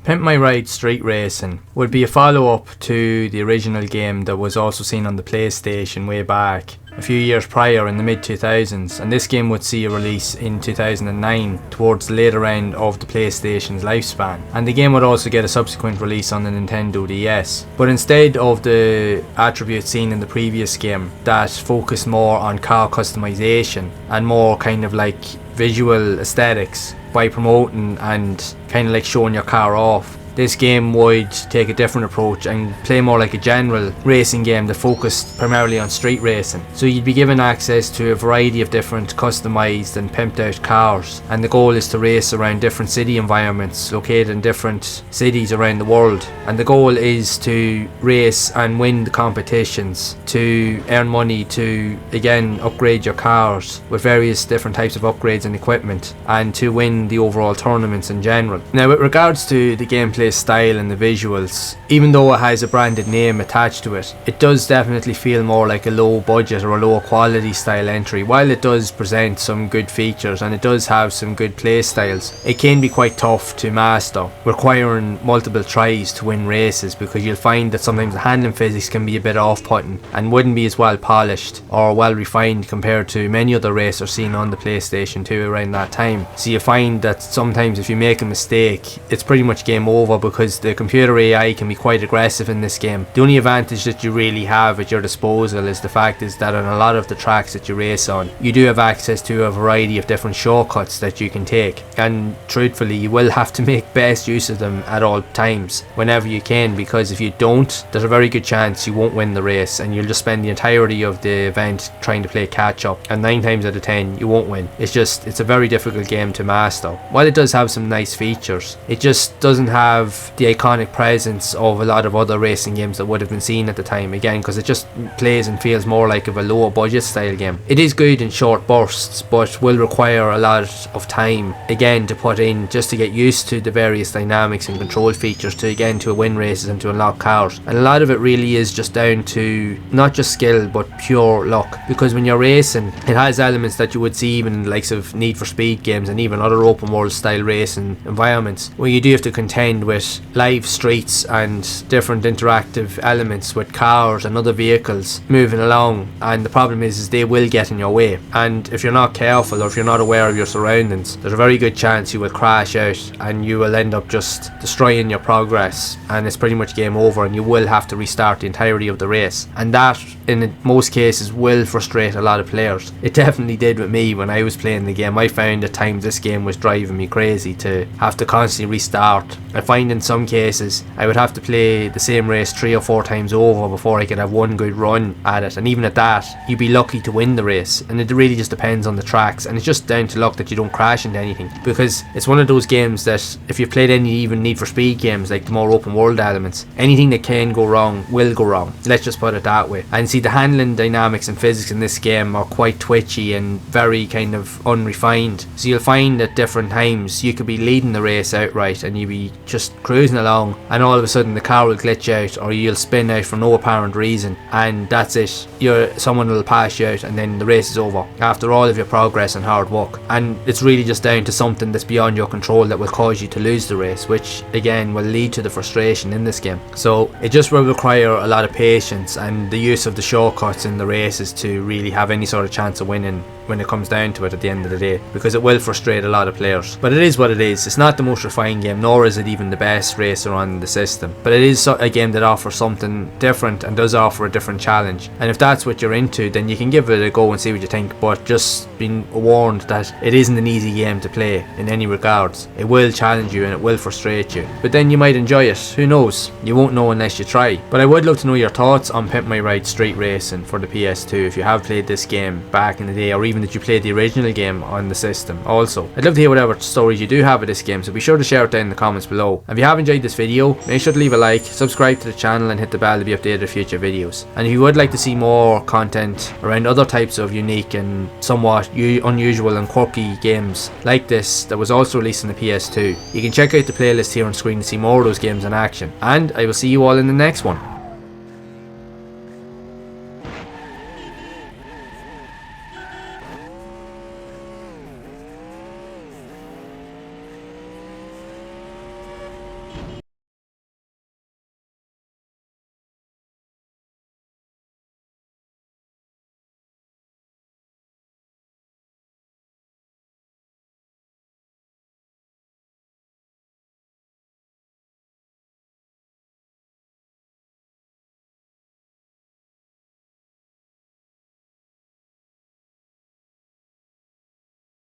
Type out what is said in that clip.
Pimp My Ride Street Racing would be a follow-up to the original game that was also seen on the PlayStation way back a few years prior in the mid-2000s, and this game would see a release in 2009 towards the later end of the PlayStation's lifespan, and the game would also get a subsequent release on the Nintendo DS. But instead of the attributes seen in the previous game that focused more on car customization and more kind of like visual aesthetics by promoting and kind of like showing your car off, this game would take a different approach and play more like a general racing game that focused primarily on street racing. So you'd be given access to a variety of different customised and pimped out cars, and the goal is to race around different city environments located in different cities around the world, and the goal is to race and win the competitions, to earn money, to again upgrade your cars with various different types of upgrades and equipment, and to win the overall tournaments in general. Now, with regards to the gameplay style and the visuals, even though it has a branded name attached to it, it does definitely feel more like a low budget or a low quality style entry. While it does present some good features and it does have some good play styles, it can be quite tough to master, requiring multiple tries to win races, because you'll find that sometimes the handling physics can be a bit off-putting and wouldn't be as well polished or well refined compared to many other racers seen on the PlayStation 2 around that time. So you find that sometimes if you make a mistake, it's pretty much game over, because the computer AI can be quite aggressive in this game. The only advantage that you really have at your disposal is the fact is that on a lot of the tracks that you race on, you do have access to a variety of different shortcuts that you can take, and truthfully you will have to make best use of them at all times whenever you can, because if you don't, there's a very good chance you won't win the race and you'll just spend the entirety of the event trying to play catch up, and 9 times out of 10 you won't win. It's a very difficult game to master. While it does have some nice features, it just doesn't have the iconic presence of a lot of other racing games that would have been seen at the time, again because it just plays and feels more like of a lower budget style game. It is good in short bursts, but will require a lot of time again to put in just to get used to the various dynamics and control features to win races and to unlock cars. And a lot of it really is just down to not just skill but pure luck, because when you're racing it has elements that you would see even in the likes of Need for Speed games and even other open world style racing environments, where you do have to contend with live streets and different interactive elements with cars and other vehicles moving along, and the problem is they will get in your way, and if you're not careful or if you're not aware of your surroundings, there's a very good chance you will crash out and you will end up just destroying your progress, and it's pretty much game over and you will have to restart the entirety of the race, and that in most cases will frustrate a lot of players. It definitely did with me when I was playing the game. I found at times this game was driving me crazy to have to constantly restart. I find in some cases I would have to play the same race 3 or 4 times over before I could have one good run at it, and even at that you'd be lucky to win the race, and it really just depends on the tracks, and it's just down to luck that you don't crash into anything, because it's one of those games that if you've played any even Need for Speed games, like the more open world elements, anything that can go wrong will go wrong, let's just put it that way. And see, the handling dynamics and physics in this game are quite twitchy and very kind of unrefined, so you'll find at different times you could be leading the race outright and you'll be just cruising along, and all of a sudden the car will glitch out or you'll spin out for no apparent reason, and that's it. Someone will pass you out and then the race is over after all of your progress and hard work, and it's really just down to something that's beyond your control that will cause you to lose the race, which again will lead to the frustration in this game. So it just will require a lot of patience and the use of the shortcuts in the races to really have any sort of chance of winning when it comes down to it at the end of the day, because it will frustrate a lot of players. But it is what it is. It's not the most refined game, nor is it even the best racer on the system, but it is a game that offers something different and does offer a different challenge, and if that's what you're into then you can give it a go and see what you think, but just being warned that it isn't an easy game to play in any regards. It will challenge you and it will frustrate you, but then you might enjoy it. Who knows? You won't know unless you try. But I would love to know your thoughts on Pimp My Ride Street Racing for the PS2, if you have played this game back in the day, or even that you played the original game on the system. Also, I'd love to hear whatever stories you do have of this game, so be sure to share it down in the comments below. If you have enjoyed this video, make sure to leave a like, subscribe to the channel and hit the bell to be updated with future videos. And if you would like to see more content around other types of unique and somewhat unusual and quirky games like this that was also released on the PS2, you can check out the playlist here on screen to see more of those games in action. And I will see you all in the next one.